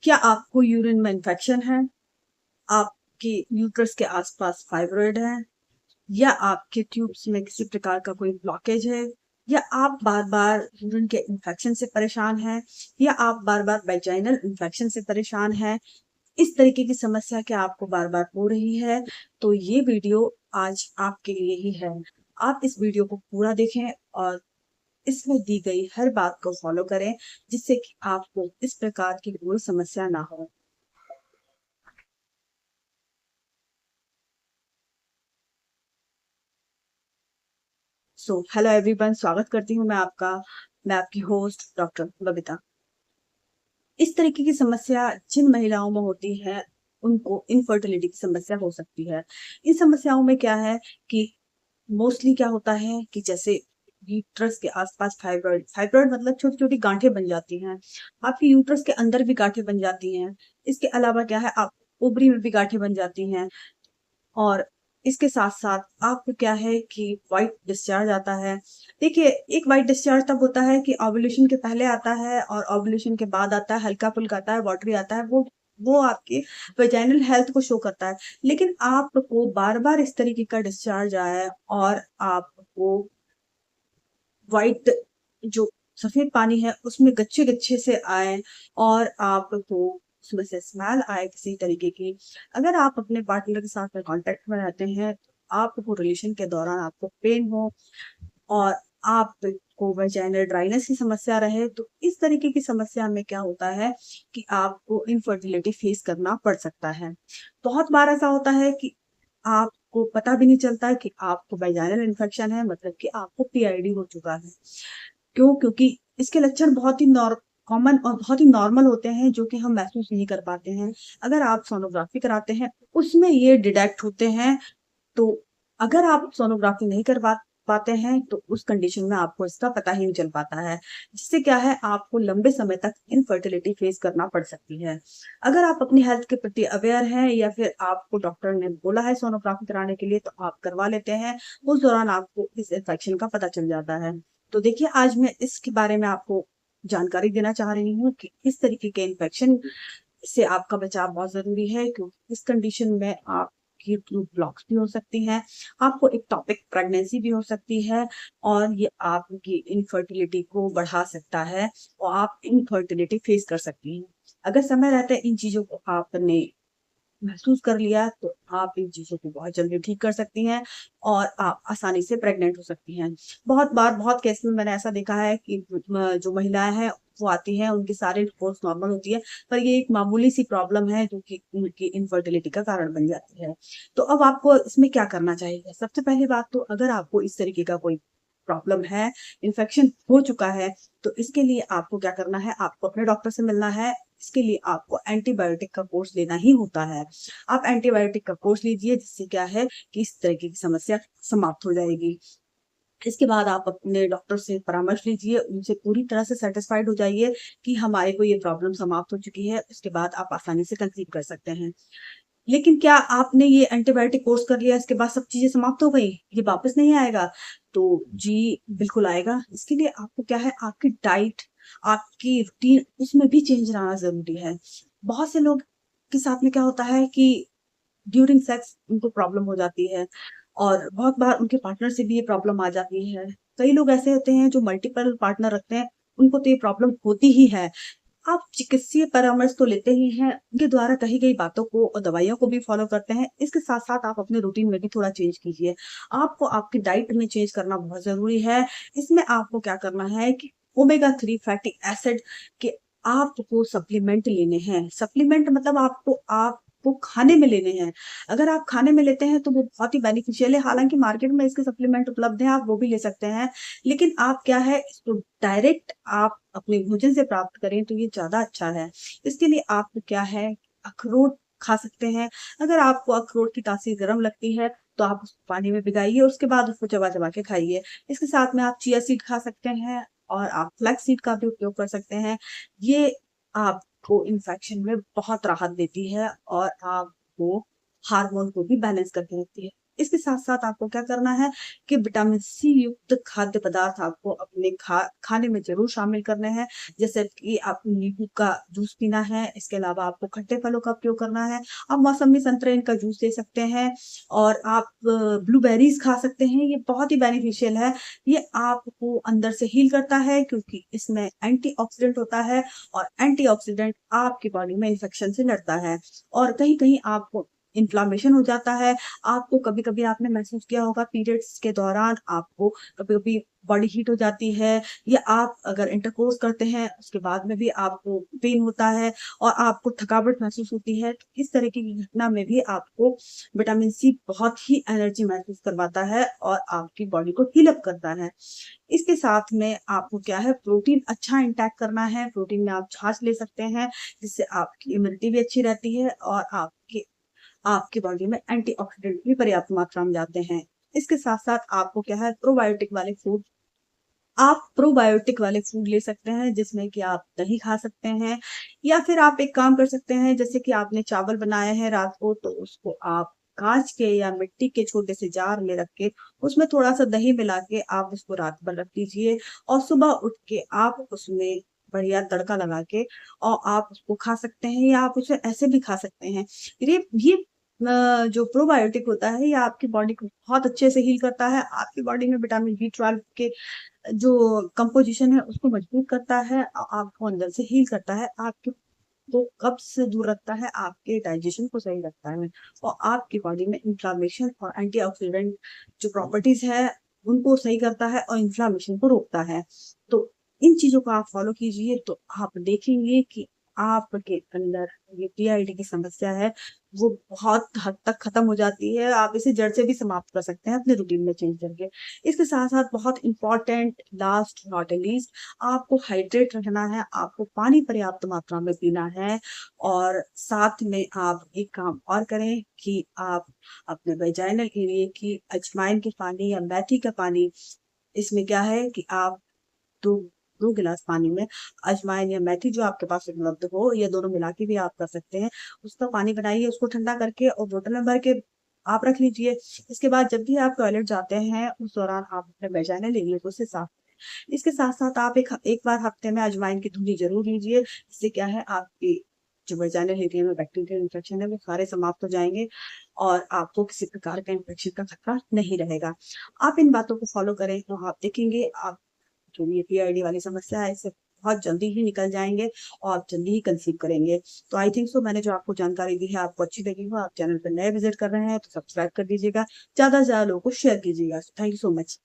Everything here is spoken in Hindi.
क्या आपको यूरिन में इन्फेक्शन है? आपके यूट्रस के आसपास फाइब्रॉइड है? या आपके ट्यूब्स में किसी प्रकार का कोई ब्लॉकेज है? या आप बार बार यूरिन के इन्फेक्शन से परेशान हैं? या आप बार बार वेजाइनल इन्फेक्शन से परेशान हैं? इस तरीके की समस्या क्या आपको बार बार हो रही है? तो ये वीडियो आज आपके लिए ही है। आप इस वीडियो को पूरा देखें और इसमें दी गई हर बात को फॉलो करें, जिससे कि आपको इस प्रकार की कोई समस्या ना हो। हेलो एवरीवन, स्वागत करती हूँ मैं आपकी होस्ट डॉक्टर बबीता। इस तरीके की समस्या जिन महिलाओं में होती है, उनको इनफर्टिलिटी की समस्या हो सकती है। इन समस्याओं में क्या है कि मोस्टली क्या होता है कि जैसे यूट्रस के आसपास फाइब्रॉइड फाइब्रॉइड मतलब छोटी छोटी गांठें बन जाती हैं। आपके यूट्रस के अंदर भी गांठें बन जाती हैं। इसके अलावा क्या है, आप ओवरी में भी गांठें बन जाती हैं। और इसके साथ-साथ आपको क्या है कि व्हाइट डिस्चार्ज आता है। देखिए, एक व्हाइट डिस्चार्ज तब होता है कि ओव्यूलेशन के पहले आता है और ओव्यूलेशन के बाद आता है, हल्का-फुल्का आता है, वाटरी आता है। वो आपके वेजाइनल हेल्थ को शो करता है। लेकिन आपको बार-बार इस तरीके का डिस्चार्ज आए और आपको व्हाइट जो सफ़ेद पानी है उसमें गच्छे-गच्छे से आए और आपको उसमें से स्मेल आए किसी तरीके की। अगर आप अपने पार्टनर के साथ में कॉन्टैक्ट में रहते हैं, तो आपको रिलेशन के दौरान आपको पेन हो और आपको वेजाइनल ड्राइनेस की समस्या रहे, तो इस तरीके की समस्या में क्या होता है कि आपको इनफर्टिलिटी फेस करना पड़ सकता है। बहुत बार ऐसा होता है कि आपको पता भी नहीं चलता है कि आपको वेजाइनल इन्फेक्शन है, मतलब कि आपको पीआईडी हो चुका है। क्यों? क्योंकि इसके लक्षण बहुत ही कॉमन और बहुत ही नॉर्मल होते हैं, जो कि हम महसूस नहीं कर पाते हैं। अगर आप सोनोग्राफी कराते हैं, उसमें ये डिटेक्ट होते हैं। तो अगर आप सोनोग्राफी नहीं करवा पाते हैं, तो उस कंडीशन में आपको इसका पता ही नहीं चल पाता है, जिससे क्या है, आपको लंबे समय तक इनफर्टिलिटी फेस करना पड़ सकती है। अगर आप अपनी हेल्थ के प्रति अवेयर हैं या फिर आपको डॉक्टर ने बोला है सोनोग्राफी कराने के लिए, तो आप करवा लेते हैं। उस दौरान आपको इस इन्फेक्शन का पता चल जाता है। तो देखिए, आज मैं इसके बारे में आपको जानकारी देना चाह रही हूँ कि इस तरीके के इन्फेक्शन से आपका बचाव बहुत ज़रूरी है, क्योंकि इस कंडीशन में आपकी ट्यूब ब्लॉक्स भी हो सकती हैं, आपको एक्टोपिक प्रेगनेंसी भी हो सकती है और ये आपकी इनफर्टिलिटी को बढ़ा सकता है और आप इनफर्टिलिटी फेस कर सकती हैं। अगर समय रहते इन चीज़ों को आपने महसूस कर लिया, तो आप इन चीज़ों को बहुत जल्दी ठीक कर सकती हैं और आप आसानी से प्रेग्नेंट हो सकती हैं। बहुत बार बहुत केस में मैंने ऐसा देखा है कि जो महिलाएँ हैं, वो आती हैं, उनकी सारी रिपोर्ट्स नॉर्मल होती है, पर ये एक मामूली-सी प्रॉब्लम है जो कि उनकी इनफर्टिलिटी का कारण बन जाती है। तो अब आपको इसमें क्या करना चाहिए? सबसे पहली बात तो, अगर आपको इस तरीके का कोई प्रॉब्लम है, इन्फेक्शन हो चुका है, तो इसके लिए आपको क्या करना है, आपको अपने डॉक्टर से मिलना है। इसके लिए आपको एंटीबायोटिक का कोर्स लेना ही होता है। आप एंटीबायोटिक का कोर्स लीजिए, जिससे क्या है कि इस तरीके की समस्या समाप्त हो जाएगी। इसके बाद आप अपने डॉक्टर से परामर्श लीजिए, उनसे पूरी तरह से सैटिस्फाइड हो जाइए कि हमारे को ये प्रॉब्लम समाप्त हो चुकी है। उसके बाद आप आसानी से कंसीव कर सकते हैं। लेकिन क्या आपने ये एंटीबायोटिक कोर्स कर लिया, इसके बाद सब चीज़ें समाप्त हो गई, ये वापस नहीं आएगा? तो जी, बिल्कुल आएगा। इसके लिए आपको क्या है, आपकी डाइट, आपकी रूटीन, उसमें भी चेंज लाना ज़रूरी है। बहुत से लोग के साथ में क्या होता है कि ड्यूरिंग सेक्स उनको प्रॉब्लम हो जाती है और बहुत बार उनके पार्टनर से भी ये प्रॉब्लम आ जाती है। कई लोग ऐसे होते हैं जो मल्टीपल पार्टनर रखते हैं, उनको तो ये प्रॉब्लम होती ही है। आप चिकित्सीय परामर्श तो लेते ही हैं, उनके द्वारा कही गई बातों को और दवाइयों को भी फॉलो करते हैं। इसके साथ-साथ आप अपने रूटीन में भी थोड़ा चेंज कीजिए। आपको आपकी डाइट में चेंज करना बहुत ज़रूरी है। इसमें आपको क्या करना है कि ओमेगा 3 फैटी एसिड के आपको सप्लीमेंट लेने हैं। सप्लीमेंट मतलब आपको खाने में लेने हैं। अगर आप खाने में लेते हैं, तो वो बहुत ही बेनिफिशियल है। हालाँकि मार्केट में इसके सप्लीमेंट उपलब्ध हैं, आप वो भी ले सकते हैं। लेकिन आप क्या है, इसको डायरेक्ट आप अपने भोजन से प्राप्त करें, तो ये ज़्यादा अच्छा है। इसके लिए आप क्या है, अखरोट खा सकते हैं। अगर आपको अखरोट की तासीर गर्म लगती है, तो आप उसको पानी में भिगाइए, उसके बाद उसको चबा-चबा के खाइए। इसके साथ में आप चिया सीड खा सकते हैं और आप फ्लैक्स सीड का भी उपयोग कर सकते हैं। ये आपको इन्फेक्शन में बहुत राहत देती है और आपको हार्मोन को भी बैलेंस करके रखती है। इसके साथ-साथ आपको क्या करना है कि विटामिन सी युक्त खाद्य पदार्थ आपको अपने खाने में ज़रूर शामिल करने हैं। जैसे कि आपको नींबू का जूस पीना है, इसके अलावा आपको खट्टे फलों का उपयोग करना है। आप मौसमी संतरे इनका जूस ले सकते हैं और आप ब्लूबेरीज़ खा सकते हैं, ये बहुत ही बेनिफिशियल है। ये आपको अंदर से हील करता है क्योंकि इसमें एंटीऑक्सीडेंट होता है और एंटीऑक्सीडेंट आपकी बॉडी में इन्फेक्शन से लड़ता है और कहीं-कहीं आपको इन्फ्लेमेशन हो जाता है। आपको कभी-कभी आपने महसूस किया होगा पीरियड्स के दौरान आपको कभी-कभी बॉडी हीट हो जाती है या आप अगर इंटरकोर्स करते हैं उसके बाद में भी आपको पेन होता है और आपको थकावट महसूस होती है। तो इस तरह की घटना में भी आपको विटामिन सी बहुत ही एनर्जी महसूस करवाता है और आपकी बॉडी को हील अप करता है। इसके साथ में आपको क्या है प्रोटीन अच्छा इंटेक करना है। प्रोटीन में आप छाछ ले सकते हैं जिससे आपकी इम्यूनिटी भी अच्छी रहती है और आपकी बॉडी में एंटीऑक्सीडेंट भी पर्याप्त मात्रा में जाते हैं। इसके साथ-साथ आपको क्या है प्रोबायोटिक वाले फूड ले सकते हैं जिसमें कि आप दही खा सकते हैं या फिर आप एक काम कर सकते हैं जैसे कि आपने चावल बनाए हैं रात को तो उसको आप काँच के या मिट्टी के छोटे से जार में रख के उसमें थोड़ा-सा दही मिला के आप उसको रात भर रख दीजिए और सुबह उठ के आप उसमें बढ़िया तड़का लगा के और आप उसको खा सकते हैं या आप उसे ऐसे भी खा सकते हैं। ये जो प्रोबायोटिक होता है ये आपकी बॉडी को बहुत अच्छे से हील करता है। आपकी बॉडी में विटामिन बी12 के जो कंपोज़िशन है उसको मजबूत करता है, आपको अंदर से हील करता है, आपके को कब्ज़ से दूर रखता है, आपके डाइजेशन को सही रखता है और आपकी बॉडी में इन्फ्लेमेशन और एंटीऑक्सीडेंट जो प्रॉपर्टीज़ है, उनको सही करता है और इन्फ्लेमेशन को रोकता है। तो इन चीज़ों को आप फ़ॉलो कीजिए तो आप देखेंगे कि आपके अंदर ये पीआईडी की समस्या है, वो बहुत हद तक खत्म हो जाती है। आप इसे जड़ से भी समाप्त कर सकते हैं अपने रूटीन में चेंज करके। इसके साथ-साथ बहुत इम्पोर्टेंट लास्ट नॉट लीस्ट आपको हाइड्रेट रहना है, आपको पानी पर्याप्त मात्रा में पीना है और साथ में आप एक काम और करें कि आप अपने वैजाइनल एरिया की अजवाइन के पानी या मेथी का पानी इसमें क्या है कि आप 2 2 गिलास पानी में अजवाइन या मेथी जो आपके पास उपलब्ध हो, ये दोनों मिला के भी आप कर सकते हैं। उसका पानी बनाइए, उसको ठंडा करके और बोतल में भर के आप रख लीजिए। इसके बाद जब भी आप टॉयलेट जाते हैं, उस दौरान आप अपने वैजाइनल एरिया को उसे साफ करें। इसके साथ-साथ आप एक बार हफ्ते में अजवाइन की धुनी ज़रूर लीजिए। इससे क्या है आपकी जो वैजाइनल एरिया में बैक्टीरियल इन्फेक्शन है, वो सारे समाप्त हो जाएँगे और आपको किसी प्रकार का इन्फेक्शन का खतरा नहीं रहेगा। आप इन बातों को फ़ॉलो करें तो आप देखेंगे आप जो ये पीआईडी वाली समस्या है इससे बहुत जल्दी ही निकल जाएँगे और आप जल्दी ही कंसीव करेंगे। तो आई थिंक सो मैंने जो आपको जानकारी दी है आपको अच्छी लगी हो, आप चैनल पे नए विज़िट कर रहे हैं तो सब्सक्राइब कर दीजिएगा। ज़्यादा से ज़्यादा लोगों को शेयर कीजिएगा। Thank you so much.